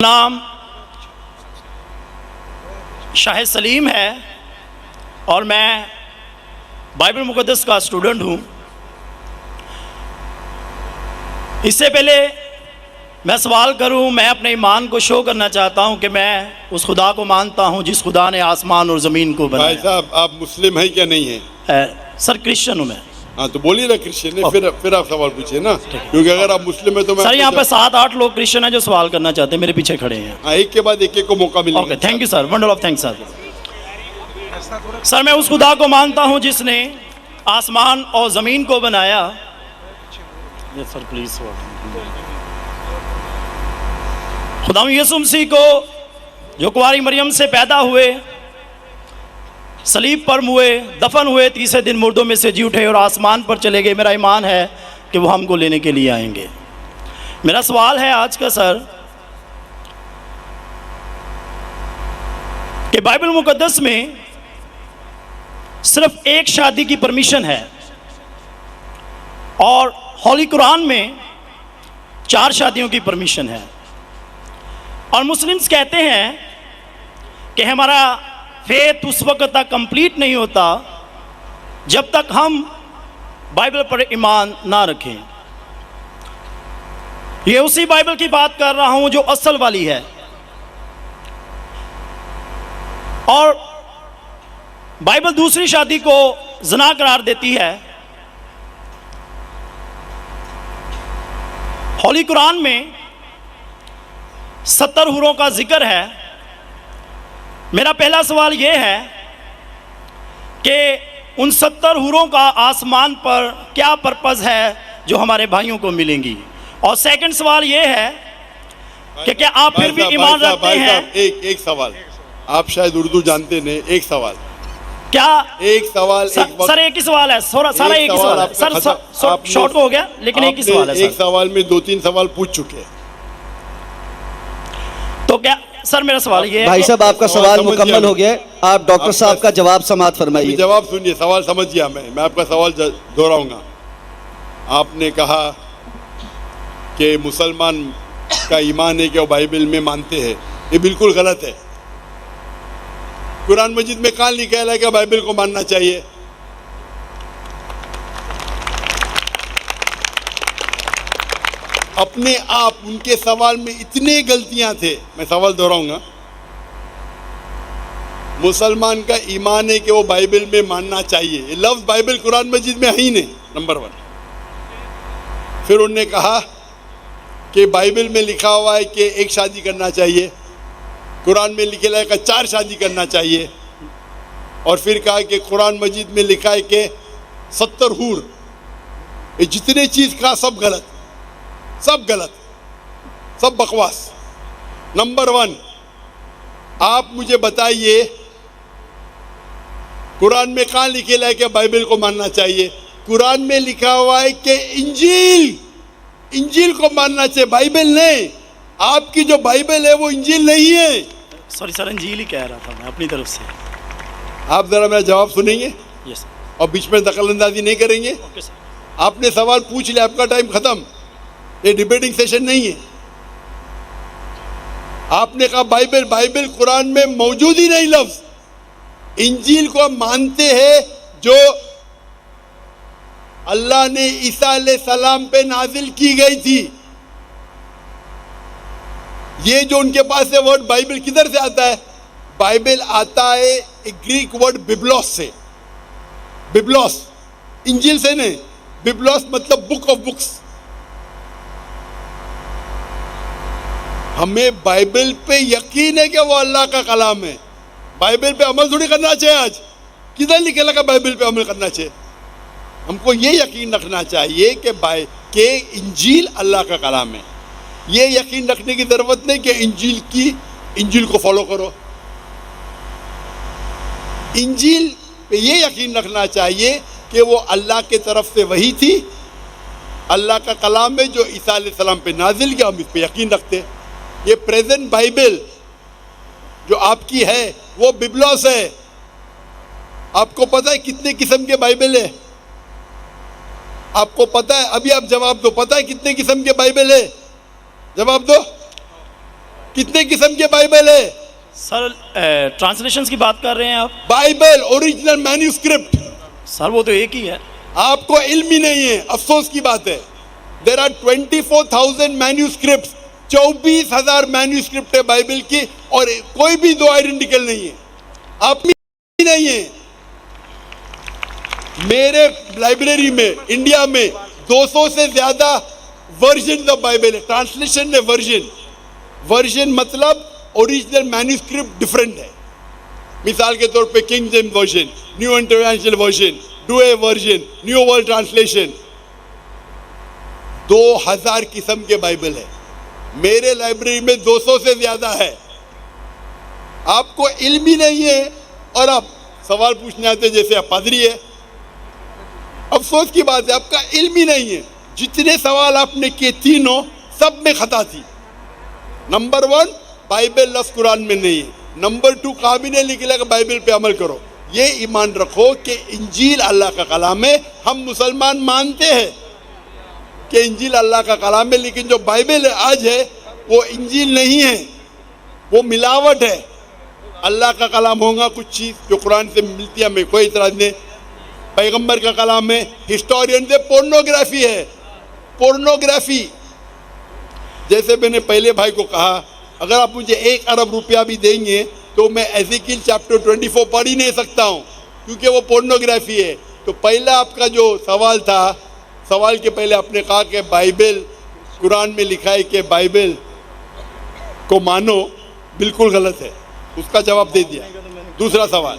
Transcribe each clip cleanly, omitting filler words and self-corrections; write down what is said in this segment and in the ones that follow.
नाम शाहिद सलीम है और मैं बाइबल मुक़द्दस का स्टूडेंट हूँ। इससे पहले मैं सवाल करूँ, मैं अपने ईमान को शो करना चाहता हूँ कि मैं उस खुदा को मानता हूँ जिस खुदा ने आसमान और ज़मीन को बनाया। भाई साहब, आप मुस्लिम हैं क्या? नहीं है? सर क्रिश्चियन हूँ मैं। हाँ, तो बोलिए ना क्रिश्चियन है, फिर आप सवाल पूछिए ना, क्योंकि अगर आप मुस्लिम है तो मैं सर यहाँ पे 7-8 लोग क्रिश्चियन हैं जो सवाल करना चाहते हैं, मेरे पीछे खड़े हैं। हाँ, एक के बाद एक को मौका मिलेगा। Okay, thank you sir, wonder of thanks sir. Sir मैं उस खुदा को मानता हूँ जिसने आसमान और ज़मीन को बनाया। Yes sir please. खुदा यीशु मसीह को जो कुंवारी मरियम से पैदा हुए, सलीब पर हुए, दफन हुए, तीसरे दिन मुर्दों में से जी उठे और आसमान पर चले गए। मेरा ईमान है कि वो हमको लेने के लिए आएंगे। मेरा सवाल है आज का सर कि बाइबल मुक़द्दस में सिर्फ एक शादी की परमिशन है और होली कुरान में 4 शादियों की परमिशन है, और मुस्लिम्स कहते हैं कि हमारा फेथ उस वक्त तक कंप्लीट नहीं होता जब तक हम बाइबल पर ईमान ना रखें। ये उसी बाइबल की बात कर रहा हूं जो असल वाली है, और बाइबल दूसरी शादी को ज़िना करार देती है। होली कुरान में 70 हुरों का जिक्र है। मेरा पहला सवाल यह है कि उन 70 हुरों का आसमान पर क्या पर्पज़ है जो हमारे भाइयों को मिलेंगी, और सेकंड सवाल यह है कि क्या आप फिर भी ईमान रखते हैं? एक सवाल, आप शायद उर्दू जानते नहीं, एक सवाल क्या एक सवाल सर एक ही सवाल है, सारा एक ही सवाल है सर, शॉर्ट हो गया लेकिन एक ही सवाल है। एक सवाल में 2-3 सवाल पूछ चुके हैं, तो क्या सर मेरा सवाल ये है भाई साहब आपका सवाल मुकम्मल हो गया है, आप डॉक्टर साहब का जवाब समाप्त फरमाइए। जवाब सुनिए, सवाल समझ गया मैं आपका सवाल दोहराऊंगा। आपने कहा कि मुसलमान का ईमान है कि वो बाइबल में मानते हैं, ये बिल्कुल गलत है। कुरान मजीद में कहाँ लिखा है कि बाइबल को मानना चाहिए? अपने आप उनके सवाल में इतने गलतियां थे, मैं सवाल दोहराऊंगा। मुसलमान का ईमान है कि वो बाइबल में मानना चाहिए, ये लफ्ज़ बाइबल कुरान मजीद में है ही नहीं, नंबर 1। फिर उन्होंने कहा कि बाइबल में लिखा हुआ है कि एक शादी करना चाहिए, कुरान में लिखा है कि 4 शादी करना चाहिए, और फिर कहा कि कुरान मजीद में लिखा है कि 70 हूर। ये जितने चीज़ कहा सब गलत, सब गलत, सब बकवास। नंबर 1, आप मुझे बताइए कुरान में कहाँ लिखेला है कि बाइबल को मानना चाहिए? कुरान में लिखा हुआ है कि इंजील को मानना चाहिए, बाइबल नहीं। आपकी जो बाइबल है वो इंजील नहीं है। सॉरी सर, इंजील ही कह रहा था मैं अपनी तरफ से। आप जरा मेरा जवाब सुनेंगे? यस और बीच में दखल अंदाजी नहीं करेंगे? Okay sir. आपने सवाल पूछ लिया, आपका टाइम खत्म, ये डिबेटिंग सेशन नहीं है। आपने कहा बाइबल कुरान में मौजूद ही नहीं लफ्ज। इंजील को हम मानते हैं जो अल्लाह ने ईसा अलैहिस्सलाम पे नाजिल की गई थी। ये जो उनके पास है वर्ड बाइबल किधर से आता है? बाइबल आता है एक ग्रीक वर्ड बिब्लोस से। बिब्लोस इंजील से नहीं, बिब्लोस मतलब बुक ऑफ बुक्स। हमें बाइबल पे यकीन है कि वो अल्लाह का कलाम है। बाइबल पे अमल थोड़ी करना चाहिए। आज किधर लिखे लगा बाइबल पे अमल करना चाहिए? हमको ये यकीन रखना चाहिए कि इंजील अल्लाह का कलाम है। ये यकीन रखने की ज़रूरत नहीं कि इंजील को फॉलो करो। इंजील पे ये यकीन रखना चाहिए कि वो अल्लाह के तरफ से वही थी, अल्लाह का कलाम है जो ईसा अलैहिस्सलाम पे नाजिल किया, हम इस पे यकीन रखते हैं। ये प्रेजेंट बाइबल जो आपकी है वो बिब्लोस है। आपको पता है कितने किस्म के बाइबल है? आपको पता है? अभी आप जवाब दो, पता है कितने किस्म के बाइबल है? जवाब दो। कितने किस्म के बाइबल है? सर ट्रांसलेशंस की बात कर रहे हैं आप? बाइबल ओरिजिनल मैन्यूस्क्रिप्ट, सर वो तो एक ही है। आपको इल्म ही नहीं है, अफसोस की बात है। देर आर 24,000 मैन्यूस्क्रिप्ट, 24,000 मैन्यूस्क्रिप्ट है बाइबल की, और कोई भी दो आइडेंटिकल नहीं है, आप नहीं है। मेरे लाइब्रेरी में इंडिया में 200 से ज्यादा वर्जन ऑफ बाइबल है। ट्रांसलेशन है वर्जन, वर्जन मतलब ओरिजिनल मैन्यूस्क्रिप्ट डिफरेंट है। मिसाल के तौर पे king James version, new international version, Doue version, new world translation, 2000 किस्म के बाइबल है। मेरे लाइब्रेरी में 200 से ज्यादा है। आपको इल्म ही नहीं है और आप सवाल पूछने आते जैसे आप पादरी है। अफसोस की बात है, आपका इल्म ही नहीं है। जितने सवाल आपने किए तीनों, सब में खता थी। नंबर 1, बाइबल लफ्ज कुरान में नहीं है। नंबर 2, कहाँ भी नहीं लिखा कि बाइबल पे अमल करो। ये ईमान रखो कि इंजील अल्लाह का कलाम है। हम मुसलमान मानते हैं कि इंजील अल्लाह का कलाम है, लेकिन जो बाइबल आज है वो इंजील नहीं है, वो मिलावट है। अल्लाह का कलाम होगा कुछ चीज़ जो कुरान से मिलती है, हमें कोई इतराज नहीं। पैगंबर का कलाम है, हिस्टोरियन से पोर्नोग्राफी है, पोर्नोग्राफी। जैसे मैंने पहले भाई को कहा, अगर आप मुझे 1 अरब रुपया भी देंगे तो मैं एज़ेकिएल चैप्टर 24 पढ़ ही नहीं सकता हूँ, क्योंकि वो पोर्नोग्राफी है। तो पहला आपका जो सवाल था, सवाल के पहले आपने कहा कि बाइबल, कुरान में लिखा है कि बाइबल को मानो, बिल्कुल गलत है। उसका जवाब दे दिया। दूसरा सवाल,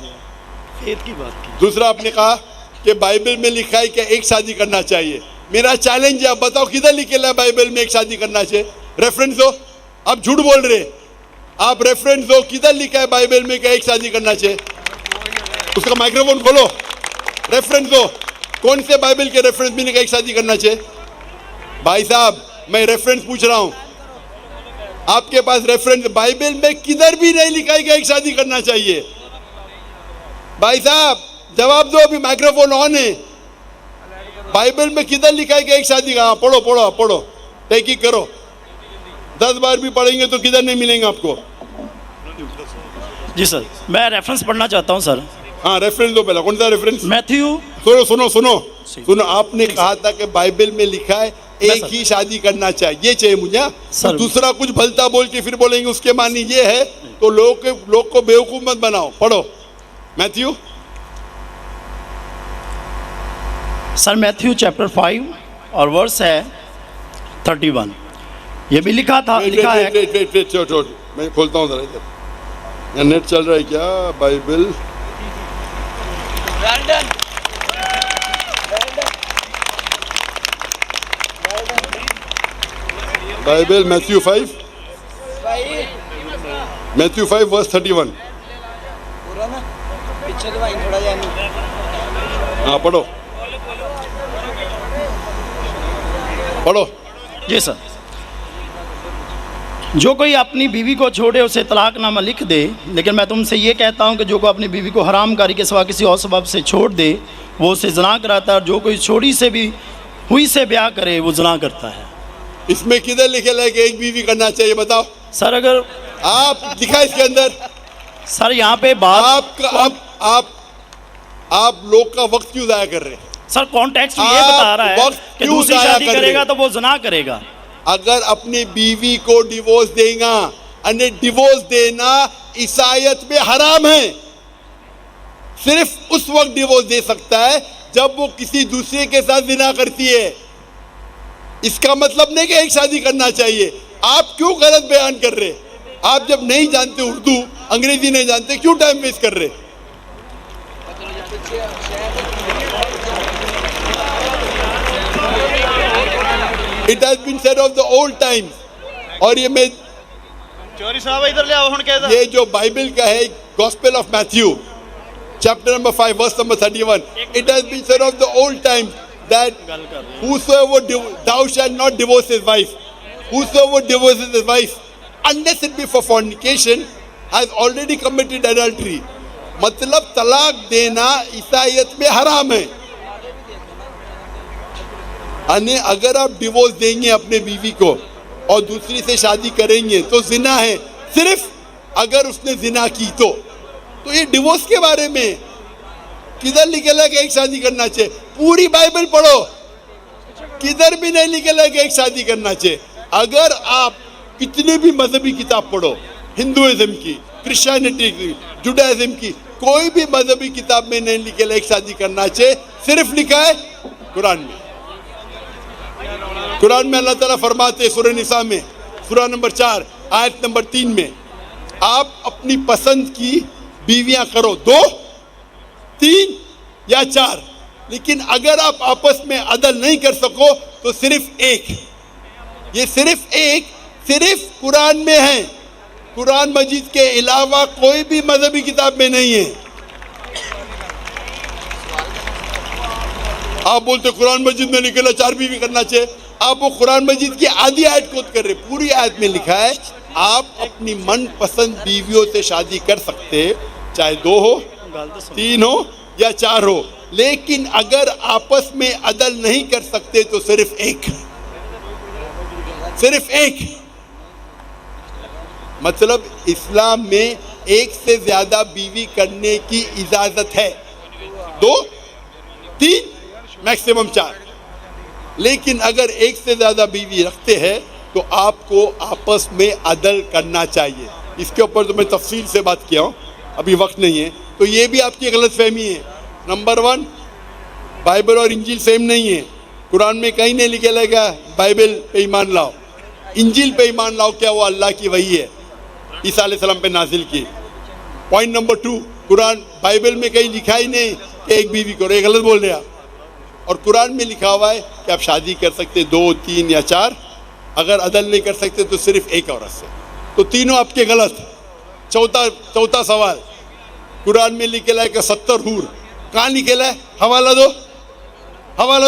फेथ की बात की। दूसरा आपने कहा कि बाइबल में लिखा है कि एक शादी करना चाहिए। मेरा चैलेंज है, आप बताओ किधर लिखेला है बाइबल में एक शादी करना चाहिए? रेफरेंस दो। आप झूठ बोल रहे, आप रेफरेंस दो, किधर लिखा है बाइबल में कि एक शादी करना चाहिए? उसका माइक्रोफोन खोलो, रेफरेंस दो। कौन से बाइबल के रेफरेंस में एक शादी करना चाहिए? भाई साहब, मैं रेफरेंस पूछ रहा हूं, आपके पास रेफरेंस बाइबल में किधर भी नहीं लिखा है कि एक शादी करना चाहिए? भाई साहब जवाब दो, अभी माइक्रोफोन ऑन है। बाइबल में किधर लिखा है कि एक शादी का? पढ़ो पढ़ो पढ़ो, तहकीक करो। 10 बार भी पढ़ेंगे तो किधर नहीं मिलेंगे आपको। जी सर, मैं रेफरेंस पढ़ना चाहता हूँ सर। हाँ, रेफरेंस दो पहला। कौन सा रेफरेंस? मैथ्यू। सुनो सुनो सुनो सुनो, आपने कहा था कि बाइबल में लिखा है एक ही शादी करना चाहिए, ये चाहिए मुझे। तो दूसरा कुछ भलता बोल के फिर बोलेंगे उसके मानी ये है, तो लोग को बेवकूफ मत बनाओ। पढ़ो मैथ्यू। सर मैथ्यू चैप्टर 5 और वर्स है 31। ये भी लिखा था, लिखा है। छोड़, मैं खोलता हूँ जरा इधर। नेट चल रहा है क्या? Bible Bible Matthew 5 verse 31। हाँ पढ़ो पढ़ो। जी सर, जो कोई अपनी बीवी को छोड़े उसे तलाकनामा लिख दे, लेकिन मैं तुमसे ये कहता हूँ कि जो कोई अपनी बीवी को हरामकारी के सिवा किसी और सबब से छोड़ दे वो उसे ज़ना कराता है, और जो कोई छोड़ी से भी हुई से ब्याह करे वो ज़ना करता है। इसमें किधर लिखा है कि एक बीवी करना चाहिए? बताओ सर। अगर आप दिखा इसके अंदर। सर यहाँ पे बात आप लोग का वक्त क्यों जाया कर रहे हैं? सर कॉन्टेक्स्ट ये बता रहा है कि दूसरी शादी करेगा तो वो ज़ना करेगा। अगर अपनी बीवी को डिवोर्स देगा, अने डिवोर्स देना ईसाईयत में हराम है। सिर्फ उस वक्त डिवोर्स दे सकता है जब वो किसी दूसरे के साथ जिना करती है। इसका मतलब नहीं कि एक शादी करना चाहिए। आप क्यों गलत बयान कर रहे? आप जब नहीं जानते उर्दू, अंग्रेजी नहीं जानते, क्यों टाइम वेस्ट कर रहे? It has been said of the old times। और ये मैं चोरी साहब इधर ले आओ हुन कहता, ये जो बाइबल का है, gospel of Matthew chapter number 5 verse number 31, it has been said of the old times that whosoever thou shalt not divorce his wife, whosoever divorces his wife unless it be for fornication has already committed adultery। मतलब तलाक देना ईसाईयत में हराम है। अगर आप divorce देंगे अपने बीवी को और दूसरी से शादी करेंगे तो जिना है। सिर्फ अगर उसने जिना की तो ये डिवोर्स के बारे में किधर लिखेला है कि एक शादी करना चाहिए? पूरी बाइबल पढ़ो, किधर भी नहीं लिखेला है कि एक शादी करना चाहिए। अगर आप कितने भी मजहबी किताब पढ़ो, हिंदुइज्म की, क्रिश्चियनिटी की, जुडाइज्म की, कोई भी मजहबी किताब में नहीं लिखेला एक शादी करना चाहिए। सिर्फ लिखा है कुरान में। कुरान में अल्लाह ताला फरमाते सूरह निसा में, सूरह नंबर 4 आयत नंबर 3 में, आप अपनी पसंद की बीवियां करो 2, 3 या 4, लेकिन अगर आप आपस में अदल नहीं कर सको तो सिर्फ एक। ये सिर्फ एक सिर्फ कुरान में है, कुरान मजीद के अलावा कोई भी मजहबी किताब में नहीं है। आप बोलते कुरान मजीद में निकला 4 बीवी करना चाहिए, आप वो कुरान मजीद की आधी आयत कोट कर रहे। पूरी आयत में लिखा है आप अपनी मनपसंद बीवियों से शादी कर सकते, चाहे 2 हो, 3 हो या 4 हो, लेकिन अगर आपस में अदल नहीं कर सकते तो सिर्फ एक। सिर्फ एक मतलब इस्लाम में एक से ज्यादा बीवी करने की इजाजत है, 2, 3 मैक्सिमम 4, लेकिन अगर एक से ज्यादा बीवी रखते हैं तो आपको आपस में अदल करना चाहिए। इसके ऊपर तो मैं तफसील से बात किया हूँ, अभी वक्त नहीं है। तो ये भी आपकी गलतफहमी है। नंबर 1, बाइबल और इंजील सेम नहीं है। कुरान में कहीं नहीं लिखा लगा बाइबल पे ईमान लाओ, इंजील पे ईमान लाओ, क्या वो अल्लाह की वही है, ईसा अलैहिस्सलाम पे नाजिल की। पॉइंट नंबर 2, कुरान बाइबल में कहीं लिखा ही नहीं कि एक बीवी करो, ये गलत बोल रहे आप। और कुरान में लिखा हुआ है कि आप शादी कर सकते 2, 3 या 4, अगर अदल नहीं कर सकते तो सिर्फ एक औरत से। तो तीनों आपके गलत। चौथा सवाल, कुरान में लिखेला है कि 70 हूर, कहाँ लिखेला है? हवाला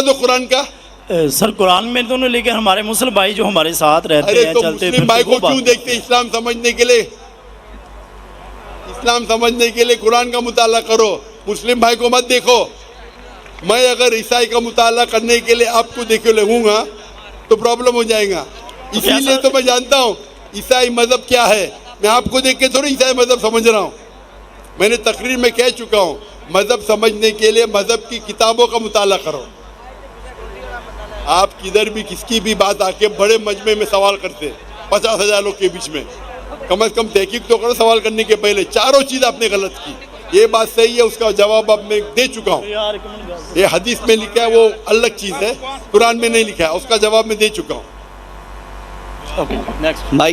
दो कुरान का। सर कुरान में दोनों, लेकिन हमारे मुस्लिम भाई जो हमारे साथ रहते अरे हैं, तो चलते मुस्लिम भाई को क्यों देखते? इस्लाम समझने के लिए, इस्लाम समझने के लिए कुरान का मुताला करो, मुस्लिम भाई को मत देखो। मैं अगर ईसाई का मुताला करने के लिए आपको देखे लगूंगा तो प्रॉब्लम हो जाएगा। इसीलिए तो मैं जानता हूँ ईसाई मजहब क्या है। मैं आपको देख के थोड़ी ईसाई मजहब समझ रहा हूँ। मैंने तकरीर में कह चुका हूँ, मजहब समझने के लिए मजहब की किताबों का मुताला करो। आप किधर भी किसकी भी बात आके बड़े मजमे में सवाल करते 50,000 लोग के बीच में, कम से कम तहकीक तो करो सवाल करने के पहले। चारों चीज आपने गलत की, ये बात सही है, उसका जवाब अब मैं दे चुका हूँ। ये हदीस में लिखा है वो अलग चीज है, कुरान में नहीं लिखा है, उसका जवाब मैं दे चुका हूँ। माइक